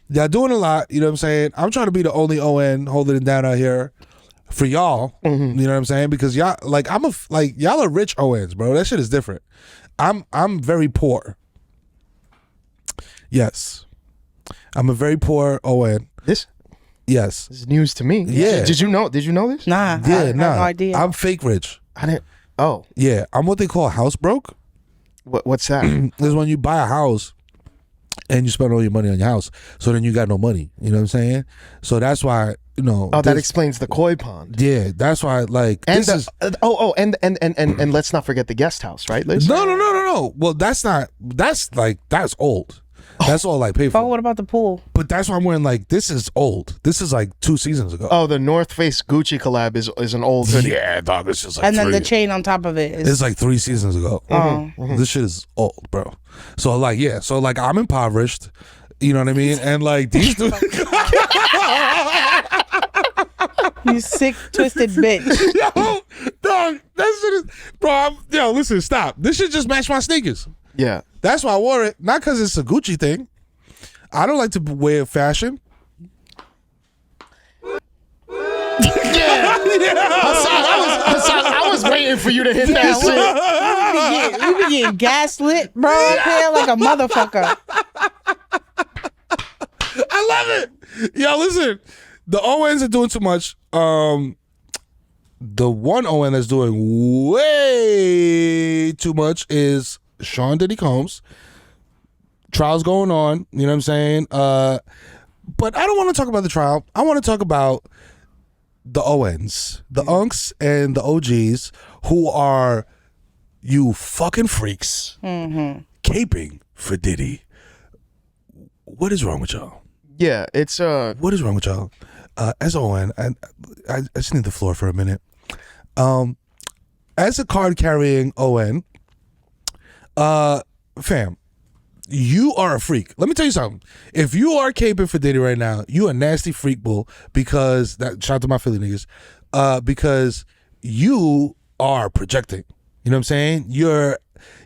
Speaker 1: y'all doing a lot. You know what I'm saying? I'm trying to be the only ON holding it down out here for y'all. You know what I'm saying? Because y'all, like, y'all are rich ONs, bro. That shit is different. I'm very poor. Yes, I'm a very poor ON.
Speaker 2: This
Speaker 1: Yes.
Speaker 2: is news to me.
Speaker 1: Yeah.
Speaker 2: Did you know this?
Speaker 3: Nah, I
Speaker 1: Yeah,
Speaker 3: have no
Speaker 1: nah.
Speaker 3: idea.
Speaker 1: I'm fake rich.
Speaker 2: I didn't. Oh,
Speaker 1: Yeah, I'm what they call house broke.
Speaker 2: what's that?
Speaker 1: Is when you buy a house and you spend all your money on your house, so then you got no money. You know what I'm saying? So that's why, you know.
Speaker 2: Oh, that
Speaker 1: this-
Speaker 2: explains the koi pond.
Speaker 1: Yeah, that's why. Like
Speaker 2: And
Speaker 1: this
Speaker 2: the,
Speaker 1: is
Speaker 2: and let's not forget the guest house, right, Liz?
Speaker 1: no. Well, that's not. That's old. That's all I pay
Speaker 3: Oh,
Speaker 1: for.
Speaker 3: what about the pool?
Speaker 1: But that's why I'm wearing like this is old. This is like 2 seasons ago.
Speaker 2: Oh, the North Face Gucci collab is an old hoodie.
Speaker 1: Yeah, dog. It's just like
Speaker 3: And then
Speaker 1: three.
Speaker 3: the chain on top of it is.
Speaker 1: It's like 3 seasons ago.
Speaker 3: Oh.
Speaker 1: This shit is old, bro. So like, yeah. So like, I'm impoverished. You know what I mean? And like these dudes.
Speaker 3: You sick, twisted bitch.
Speaker 1: Yo, dog, that shit is, bro. Yo, listen, stop. This shit just match my sneakers.
Speaker 2: Yeah.
Speaker 1: That's why I wore it. Not because it's a Gucci thing. I don't like to wear fashion.
Speaker 2: Hasan, I was waiting for you to hit that shit.
Speaker 3: We be getting gaslit, bro, up here like a motherfucker.
Speaker 1: I love it. Yo, listen. The ONs are doing too much. The one ON that's doing way too much is Sean Diddy Combs. Trial's going on. You know what I'm saying? But I don't want to talk about the trial. I want to talk about the ONs, the unks and the OGs who are you fucking freaks caping for Diddy. What is wrong with y'all?
Speaker 2: Yeah, it's
Speaker 1: What is wrong with y'all? As ON, I just need the floor for a minute. As a card carrying ON, fam, you are a freak. Let me tell you something. If you are caping for Diddy right now, you a nasty freak bull because that shout out to my Philly niggas. Because you are projecting. You know what I'm saying? You're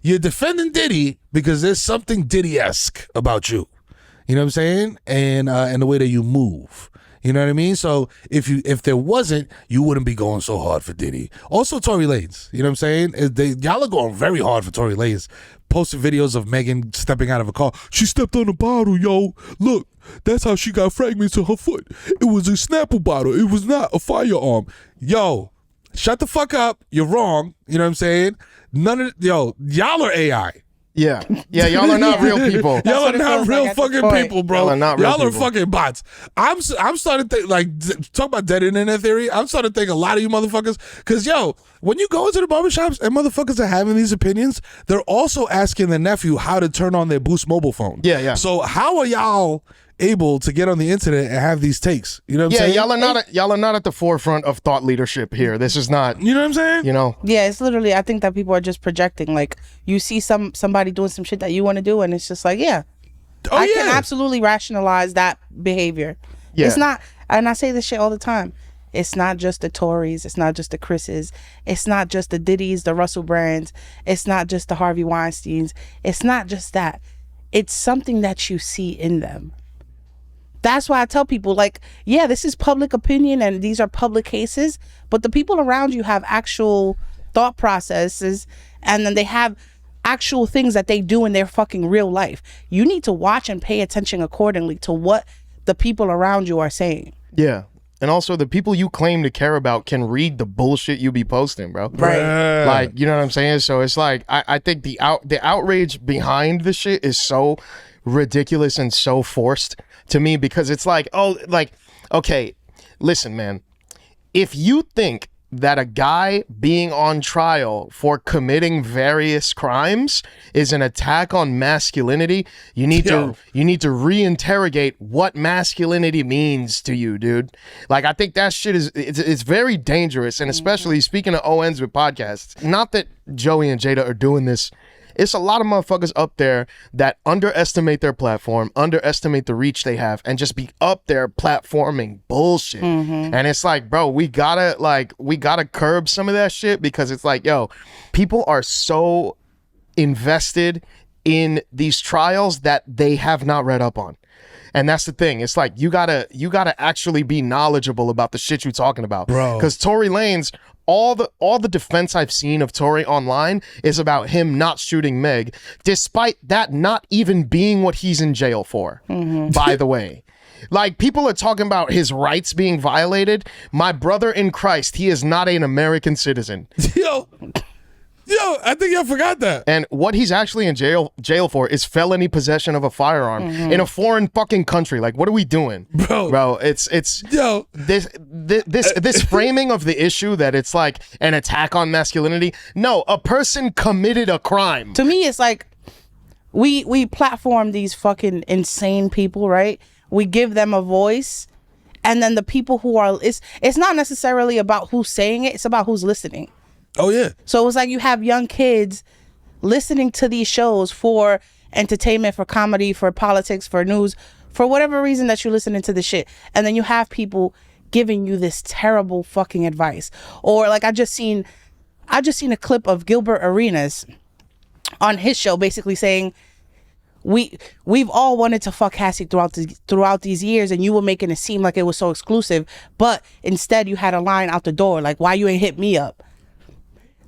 Speaker 1: defending Diddy because there's something Diddy-esque about you. You know what I'm saying? And the way that you move. You know what I mean? So if there wasn't, you wouldn't be going so hard for Diddy. Also, Tory Lanez. You know what I'm saying? Y'all are going very hard for Tory Lanez. Posted videos of Megan stepping out of a car. She stepped on a bottle, yo. Look, that's how she got fragments to her foot. It was a Snapple bottle. It was not a firearm. Yo, shut the fuck up. You're wrong. You know what I'm saying? Y'all are AI.
Speaker 2: yeah. Y'all are not real people.
Speaker 1: Y'all are
Speaker 3: what it
Speaker 1: not
Speaker 3: feels
Speaker 1: real
Speaker 3: like at this
Speaker 1: fucking
Speaker 3: point.
Speaker 1: people, bro.
Speaker 2: Y'all are not real
Speaker 1: Y'all are
Speaker 2: people.
Speaker 1: fucking bots. I'm starting to think, talk about dead internet theory. I'm starting to think a lot of you motherfuckers, because yo, when you go into the barbershops and motherfuckers are having these opinions, they're also asking their nephew how to turn on their Boost mobile phone.
Speaker 2: Yeah.
Speaker 1: So how are y'all able to get on the internet and have these takes? You know what I'm saying?
Speaker 2: Y'all are not at the forefront of thought leadership here. This is not,
Speaker 1: You know what I'm saying?
Speaker 2: you know.
Speaker 3: Yeah, it's literally, I think that people are just projecting. Like, you see somebody doing some shit that you want to do, and it's just like, yeah,
Speaker 1: Oh,
Speaker 3: I
Speaker 1: yeah.
Speaker 3: can absolutely rationalize that behavior.
Speaker 2: Yeah.
Speaker 3: It's not, and I say this shit all the time. It's not just the Tories. It's not just the Chris's. It's not just the Diddys, the Russell Brands. It's not just the Harvey Weinsteins. It's not just that. It's something that you see in them. That's why I tell people, like, yeah, this is public opinion and these are public cases, but the people around you have actual thought processes, and then they have actual things that they do in their fucking real life. You need to watch and pay attention accordingly to what the people around you are saying.
Speaker 2: Yeah. And also, the people you claim to care about can read the bullshit you be posting, bro.
Speaker 3: Right.
Speaker 2: Like, you know what I'm saying? So it's like, I think the outrage behind the shit is so ridiculous and so forced to me, because it's like, oh, like, okay, listen, man. If you think that a guy being on trial for committing various crimes is an attack on masculinity, you need to reinterrogate what masculinity means to you, dude. Like, I think that shit it's very dangerous, and especially speaking of ONs with podcasts. Not that Joey and Jada are doing this. It's a lot of motherfuckers up there that underestimate their platform, underestimate the reach they have, and just be up there platforming bullshit. And it's like, bro, we gotta curb some of that shit, because it's like, yo, people are so invested in these trials that they have not read up on. And that's the thing. It's like, you gotta actually be knowledgeable about the shit you're talking about,
Speaker 1: bro.
Speaker 2: Because Tory Lanez, all the defense I've seen of Tory online is about him not shooting Meg, despite that not even being what he's in jail for. By the way, like, people are talking about his rights being violated. My brother in Christ, he is not an American citizen.
Speaker 1: Yo, I think y'all forgot that.
Speaker 2: And what he's actually in jail for is felony possession of a firearm in a foreign fucking country. Like, what are we doing, bro? It's
Speaker 1: yo,
Speaker 2: this framing of the issue that it's like an attack on masculinity. No, a person committed a crime.
Speaker 3: To me, it's like we platform these fucking insane people, right? We give them a voice, and then the people who are it's not necessarily about who's saying it; it's about who's listening.
Speaker 1: Oh yeah.
Speaker 3: So it's like you have young kids listening to these shows for entertainment, for comedy, for politics, for news, for whatever reason that you're listening to the shit. And then you have people giving you this terrible fucking advice. Or like I just seen a clip of Gilbert Arenas on his show basically saying, we've all wanted to fuck Cassie throughout these years, and you were making it seem like it was so exclusive, but instead you had a line out the door like, why you ain't hit me up?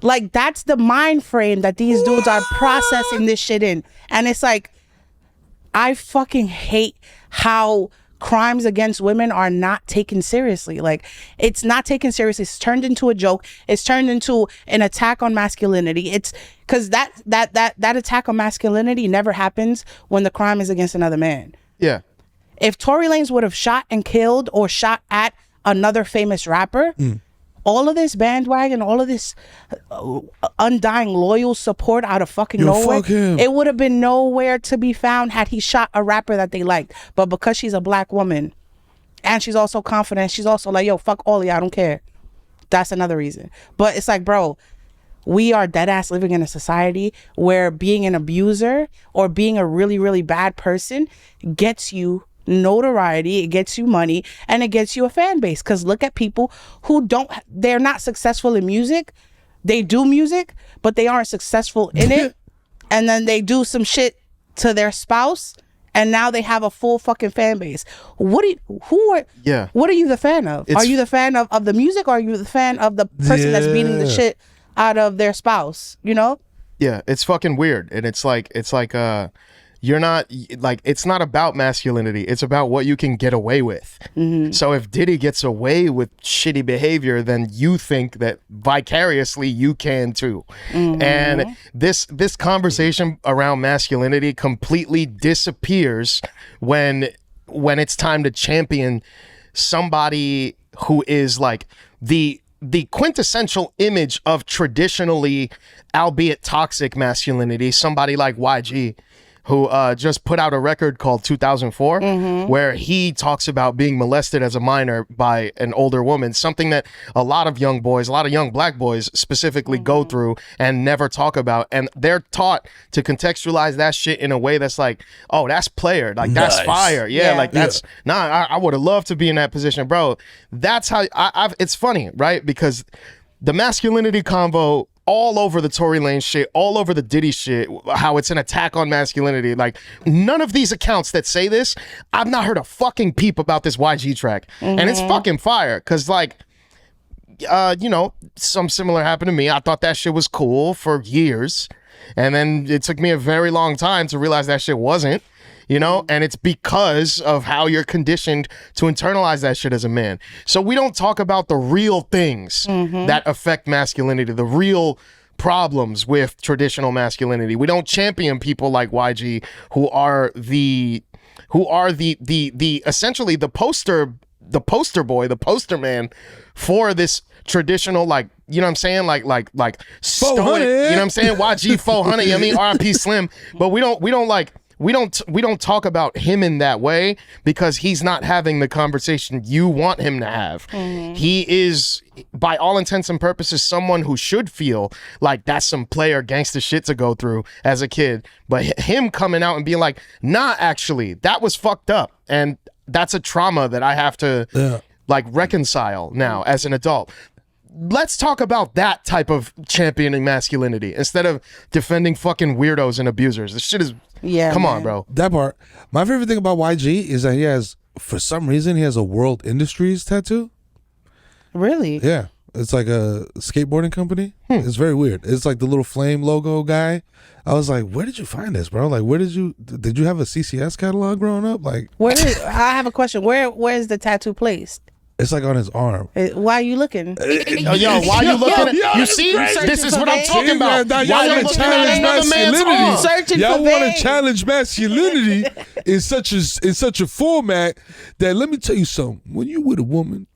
Speaker 3: Like, that's the mind frame that these dudes are processing this shit in. And it's like, I fucking hate how crimes against women are not taken seriously. Like, it's not taken seriously. It's turned into a joke. It's turned into an attack on masculinity. It's because that attack on masculinity never happens when the crime is against another man.
Speaker 2: Yeah.
Speaker 3: If Tory Lanez would have shot and killed or shot at another famous rapper, all of this bandwagon, all of this undying loyal support out of fucking nowhere, it would have been nowhere to be found had he shot a rapper that they liked. But because she's a black woman and she's also confident, she's also like, yo, fuck all of you, I don't care. That's another reason. But it's like, bro, we are dead ass living in a society where being an abuser or being a really, really bad person gets you notoriety, it gets you money, and it gets you a fan base. Because look at people who they're not successful in music. They do music, but they aren't successful in it. And then they do some shit to their spouse, and now they have a full fucking fan base. What are you the fan of? Are you the fan of the music, or are you the fan of the person that's beating the shit out of their spouse? You know?
Speaker 2: Yeah, it's fucking weird. And it's like you're not, like, it's not about masculinity. It's about what you can get away with. So if Diddy gets away with shitty behavior, then you think that vicariously you can too. And this conversation around masculinity completely disappears when it's time to champion somebody who is like the quintessential image of traditionally, albeit toxic masculinity, somebody like YG, who just put out a record called 2004, where he talks about being molested as a minor by an older woman, something that a lot of young boys, a lot of young black boys specifically go through and never talk about. And they're taught to contextualize that shit in a way that's like, oh, that's player. Like, that's fire. Yeah, like, that's, I would have loved to be in that position. Bro, that's how, it's funny, right? Because the masculinity convo all over the Tory Lanez shit, all over the Diddy shit, how it's an attack on masculinity. Like, none of these accounts that say this, I've not heard a fucking peep about this YG track. And it's fucking fire. Cause like, you know, some similar happened to me. I thought that shit was cool for years. And then it took me a very long time to realize that shit wasn't, you know, and it's because of how you're conditioned to internalize that shit as a man. So we don't talk about the real things that affect masculinity, the real problems with traditional masculinity. We don't champion people like YG who are the essentially the poster boy, the poster man for this traditional, like, you know what I'm saying, like stoic, you know what I'm saying, YG 400, I mean RP Slim, but we don't talk about him in that way because he's not having the conversation you want him to have. He is, by all intents and purposes, someone who should feel like that's some player gangster shit to go through as a kid. But him coming out and being like, nah, actually, that was fucked up. And that's a trauma that I have to like reconcile now as an adult. Let's talk about that type of championing masculinity instead of defending fucking weirdos and abusers. This shit is, come on, bro.
Speaker 1: That part. My favorite thing about YG is that he has, for some reason, he has a World Industries tattoo.
Speaker 3: Really?
Speaker 1: Yeah. It's like a skateboarding company. It's very weird. It's like the little flame logo guy. I was like, where did you find this, bro? Like, where did you have a CCS catalog growing up? Like,
Speaker 3: I have a question. Where is the tattoo placed?
Speaker 1: it's like on his arm.
Speaker 3: Why are you looking?
Speaker 2: Yo, why you looking at, you see, this is what I'm talking about.
Speaker 1: Y'all
Speaker 2: Why you
Speaker 1: want to
Speaker 2: looking at another man's arm?
Speaker 3: Searching
Speaker 1: Y'all
Speaker 3: for
Speaker 1: want
Speaker 3: veins.
Speaker 1: to challenge masculinity in such a format that, let me tell you something. When you with a woman,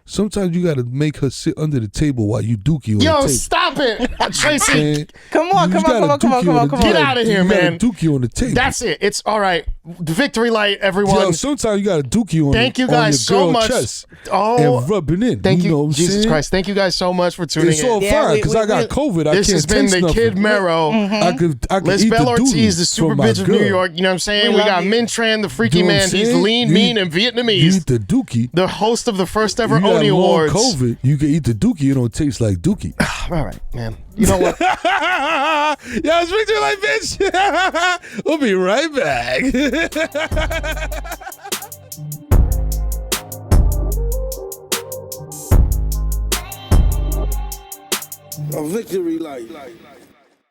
Speaker 1: sometimes you got to make her sit under the table while you dookie on the
Speaker 2: Yo,
Speaker 1: table.
Speaker 2: stop it, Tracy.
Speaker 3: Come on.
Speaker 2: Get out of here, man.
Speaker 1: Dookie on the table.
Speaker 2: That's it. It's all right. Victory light, everyone.
Speaker 1: Yo, sometimes you got to dookie on.
Speaker 2: Thank you
Speaker 1: on
Speaker 2: guys
Speaker 1: your
Speaker 2: so
Speaker 1: girl
Speaker 2: much.
Speaker 1: Chest
Speaker 2: Oh,
Speaker 1: and rubbing in.
Speaker 2: thank you,
Speaker 1: know what I'm
Speaker 2: Jesus
Speaker 1: saying?
Speaker 2: Christ. Thank you guys so much for tuning
Speaker 1: It's
Speaker 2: in.
Speaker 1: all fine because I got COVID. I
Speaker 2: This
Speaker 1: can't
Speaker 2: has been
Speaker 1: taste
Speaker 2: the
Speaker 1: nothing.
Speaker 2: Kid Mero.
Speaker 1: I could eat
Speaker 2: Lizbel
Speaker 1: the
Speaker 2: Ortiz, the super
Speaker 1: from my
Speaker 2: bitch of
Speaker 1: girl.
Speaker 2: New York. You know what I'm saying?
Speaker 3: We
Speaker 2: We
Speaker 3: love
Speaker 2: got
Speaker 3: you.
Speaker 2: Minh Tran, the freaky
Speaker 1: You know what
Speaker 2: man.
Speaker 1: I'm
Speaker 2: He's
Speaker 1: saying?
Speaker 2: lean,
Speaker 1: You
Speaker 2: mean,
Speaker 1: eat-
Speaker 2: and
Speaker 1: You
Speaker 2: Vietnamese.
Speaker 1: eat the dookie.
Speaker 2: The host of the first ever
Speaker 1: You got
Speaker 2: Oni
Speaker 1: long
Speaker 2: Awards.
Speaker 1: COVID. You can eat the dookie. It don't taste like dookie.
Speaker 2: All right, man. You know what?
Speaker 1: Yo, speak to you like bitch. We'll be right back. A victory light.